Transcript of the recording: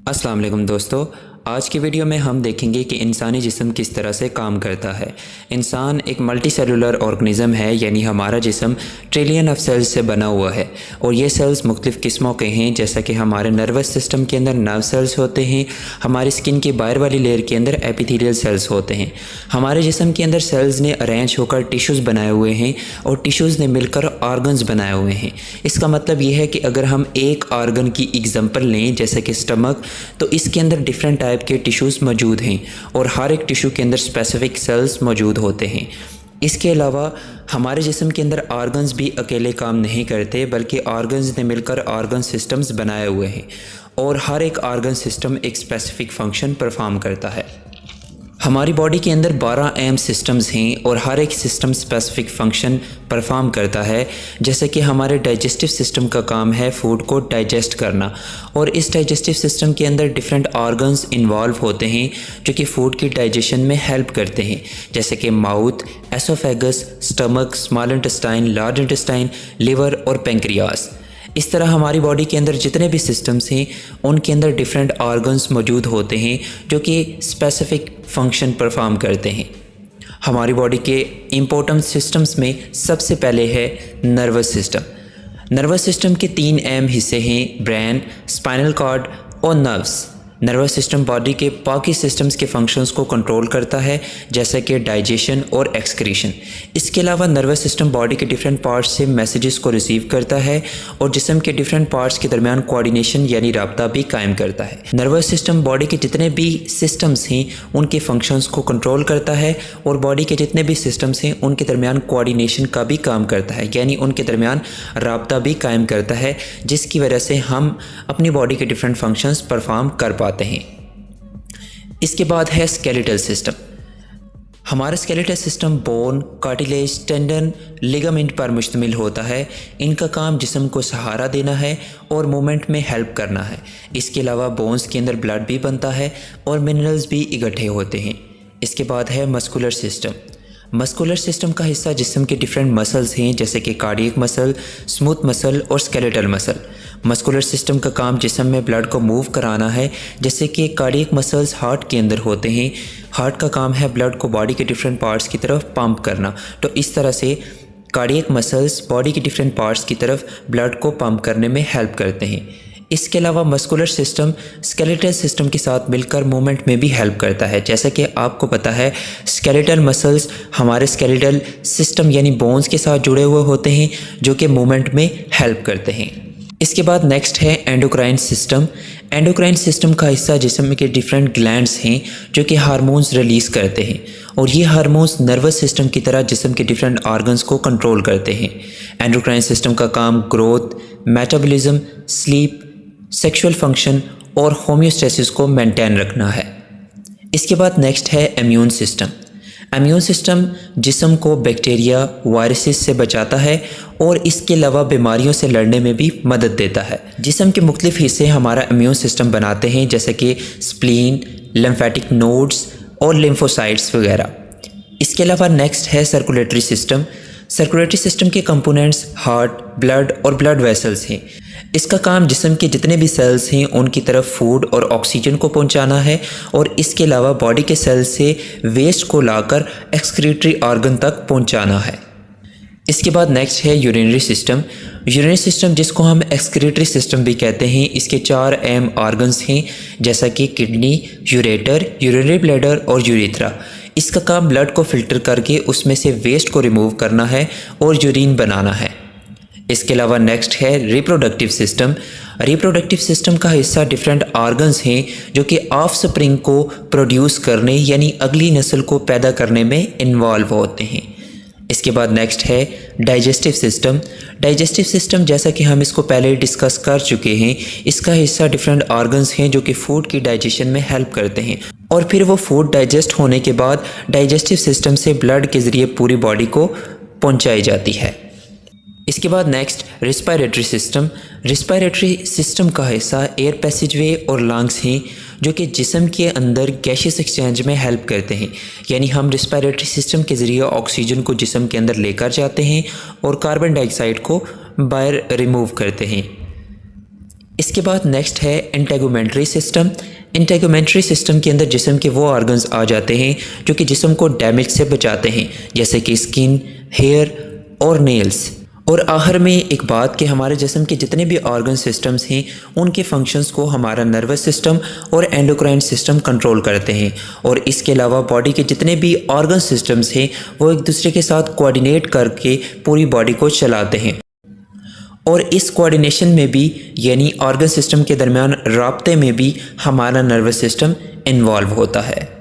अस्सलाम वालेकुम दोस्तों। आज की वीडियो में हम देखेंगे कि इंसानी जिस्म किस तरह से काम करता है। इंसान एक मल्टी सेलुलर ऑर्गेनिज़म है, यानी हमारा जिस्म ट्रिलियन ऑफ सेल्स से बना हुआ है और ये सेल्स मुख्तलिफ़ किस्मों के हैं। जैसा कि हमारे नर्वस सिस्टम के अंदर नर्व सेल्स होते हैं, हमारी स्किन की बाहर वाली लेयर के अंदर एपिथेलियल सेल्स होते हैं। हमारे जिस्म के अंदर सेल्स ने अरेंज होकर टिश्यूज़ बनाए हुए हैं और टिश्यूज़ ने मिलकर ऑर्गन्स बनाए हुए हैं। इसका मतलब ये है कि अगर हम एक ऑर्गन की एग्जांपल लें जैसे कि स्टमक, तो इसके अंदर डिफरेंट टाइप के टिश्यूज़ मौजूद हैं और हर एक टिश्यू के अंदर स्पेसिफिक सेल्स मौजूद होते हैं। इसके अलावा हमारे जिस्म के अंदर ऑर्गन्स भी अकेले काम नहीं करते, बल्कि ऑर्गन्स ने मिलकर ऑर्गन सिस्टम्स बनाए हुए हैं और हर एक ऑर्गन सिस्टम एक स्पेसिफिक फंक्शन परफॉर्म करता है। हमारी बॉडी के अंदर 12 अहम सिस्टम्स हैं और हर एक सिस्टम स्पेसिफिक फंक्शन परफॉर्म करता है। जैसे कि हमारे डाइजेस्टिव सिस्टम का काम है फूड को डाइजेस्ट करना, और इस डाइजेस्टिव सिस्टम के अंदर डिफरेंट ऑर्गन्स इन्वॉल्व होते हैं जो कि फ़ूड की डाइजेशन में हेल्प करते हैं, जैसे कि mouth, oesophagus, stomach, small intestine, large intestine, liver और पेंक्रियास। इस तरह हमारी बॉडी के अंदर जितने भी सिस्टम्स हैं उनके अंदर डिफरेंट ऑर्गन्स मौजूद होते हैं जो कि स्पेसिफिक फंक्शन परफॉर्म करते हैं। हमारी बॉडी के इम्पोर्टेंट सिस्टम्स में सबसे पहले है नर्वस सिस्टम। नर्वस सिस्टम के 3 अहम हिस्से हैं, ब्रेन, स्पाइनल कॉर्ड और नर्व्स। नर्वस सिस्टम बॉडी के बाकी सिस्टम्स के फंक्शंस को कंट्रोल करता है, जैसे कि डाइजेशन और एक्सक्रीशन। इसके अलावा नर्वस सिस्टम बॉडी के डिफरेंट पार्ट्स से मैसेजेस को रिसीव करता है और जिस्म के डिफरेंट पार्ट्स के दरमियान कोऑर्डिनेशन यानी राब्ता भी कायम करता है। नर्वस सिस्टम बॉडी के जितने भी सिस्टम्स हैं उनके फंक्शंस को कंट्रोल करता है और बॉडी के जितने भी सिस्टम्स हैं उनके दरमियान कोऑर्डिनेशन का भी काम करता है, यानी उनके दरमियान राब्ता भी कायम करता है, जिसकी वजह से हम अपनी बॉडी के डिफरेंट फंक्शंस परफॉर्म कर पाते हैं। इसके बाद है स्केलेटल सिस्टम। हमारा skeletal system bone, cartilage, tendon, ligament पर मुश्तमिल होता है। इनका काम जिस्म को सहारा देना है और मूवमेंट में हेल्प करना है। इसके अलावा बोन्स के अंदर ब्लड भी बनता है और मिनरल्स भी इकट्ठे होते हैं। इसके बाद है मस्कुलर सिस्टम। मस्कुलर सिस्टम का हिस्सा जिस्म के डिफरेंट मसल्स हैं, जैसे कि कार्डियक मसल, स्मूथ मसल और स्केलेटल मसल। मस्कुलर सिस्टम का काम जिस्म में ब्लड को मूव कराना है, जैसे कि कार्डियक मसल्स हार्ट के अंदर होते हैं। हार्ट का काम है ब्लड को बॉडी के डिफरेंट पार्ट्स की तरफ पंप करना, तो इस तरह से कार्डियक मसल्स बॉडी के डिफरेंट पार्ट्स की तरफ ब्लड को पंप करने में हेल्प करते हैं। इसके अलावा मस्कुलर सिस्टम स्केलेटल सिस्टम के साथ मिलकर मूवमेंट में भी हेल्प करता है। जैसा कि आपको पता है, स्केलेटल मसल्स हमारे स्केलेटल सिस्टम यानी बोन्स के साथ जुड़े हुए होते हैं जो कि मूवमेंट में हेल्प करते हैं। इसके बाद नेक्स्ट है एंडोक्राइन सिस्टम। एंडोक्राइन सिस्टम का हिस्सा जिस्म के डिफरेंट ग्लैंड्स हैं जो कि हार्मोन्स रिलीज़ करते हैं और ये हार्मोन्स नर्वस सिस्टम की तरह जिस्म के डिफरेंट ऑर्गन्स को कंट्रोल करते हैं। एंडोक्राइन सिस्टम का काम growth, metabolism, sleep, sexual function और होम्योस्टेसिस को मेंटेन रखना है। इसके बाद नेक्स्ट है इम्यून सिस्टम। इम्यून सिस्टम जिस्म को बैक्टीरिया, वायरसेस से बचाता है और इसके अलावा बीमारियों से लड़ने में भी मदद देता है। जिस्म के मुख्तलिफ हिस्से हमारा इम्यून सिस्टम बनाते हैं, जैसे कि स्प्लीन, लिम्फेटिक नोड्स और लिम्फोसाइट्स वगैरह। इसके अलावा नेक्स्ट है सर्कुलेटरी सिस्टम। सर्कुलेटरी सिस्टम के कंपोनेंट्स हार्ट, ब्लड और ब्लड वेसल्स हैं। इसका काम जिस्म के जितने भी सेल्स हैं उनकी तरफ फूड और ऑक्सीजन को पहुंचाना है और इसके अलावा बॉडी के सेल्स से वेस्ट को लाकर एक्सक्रीटरी ऑर्गन तक पहुंचाना है। इसके बाद नेक्स्ट है यूरिनरी सिस्टम। यूरिनरी सिस्टम जिसको हम एक्सक्रीटरी सिस्टम भी कहते हैं, इसके 4 अहम ऑर्गन्स हैं, जैसा कि किडनी, यूरेटर, यूरिनरी ब्लैडर और यूरेथ्रा। इसका काम ब्लड को फिल्टर करके उसमें से वेस्ट को रिमूव करना है और यूरिन बनाना है। इसके अलावा नेक्स्ट है रिप्रोडक्टिव सिस्टम। रिप्रोडक्टिव सिस्टम का हिस्सा डिफरेंट ऑर्गन्स हैं जो कि ऑफस्प्रिंग को प्रोड्यूस करने यानी अगली नस्ल को पैदा करने में इन्वॉल्व होते हैं। इसके बाद नेक्स्ट है डाइजेस्टिव सिस्टम। डाइजेस्टिव सिस्टम जैसा कि हम इसको पहले डिस्कस कर चुके हैं, इसका हिस्सा डिफरेंट ऑर्गन्स हैं जो कि फूड की डाइजेशन में हेल्प करते हैं और फिर वो फूड डाइजेस्ट होने के बाद डाइजेस्टिव सिस्टम से ब्लड के ज़रिए पूरी बॉडी को पहुंचाई जाती है। इसके बाद next respiratory system. Respiratory system का हिस्सा एयर पैसेजवे और लंग्स हैं जो कि जिस्म के अंदर गैसियस एक्सचेंज में हेल्प करते हैं, यानी हम रिस्पायरेटरी सिस्टम के ज़रिए ऑक्सीजन को जिस्म के अंदर लेकर जाते हैं और कार्बन डाइऑक्साइड को बाहर रिमूव करते हैं। इसके बाद नेक्स्ट है इंटेगुमेंट्री सिस्टम। इंटेगुमेंट्री सिस्टम के अंदर जिस्म के वो ऑर्गन्स आ जाते हैं जो कि जिस्म को डैमेज से बचाते हैं, जैसे कि स्किन, हेयर और नेल्स। और आखिर में एक बात कि हमारे जिस्म के जितने भी ऑर्गन सिस्टम्स हैं उनके फंक्शंस को हमारा नर्वस सिस्टम और एंडोक्राइन सिस्टम कंट्रोल करते हैं। और इसके अलावा बॉडी के जितने भी ऑर्गन सिस्टम्स हैं वो एक दूसरे के साथ कोऑर्डिनेट करके पूरी बॉडी को चलाते हैं। और इस कोऑर्डिनेशन में भी यानी ऑर्गन सिस्टम के दरमियान राब्ते में भी हमारा नर्वस सिस्टम इन्वॉल्व होता है।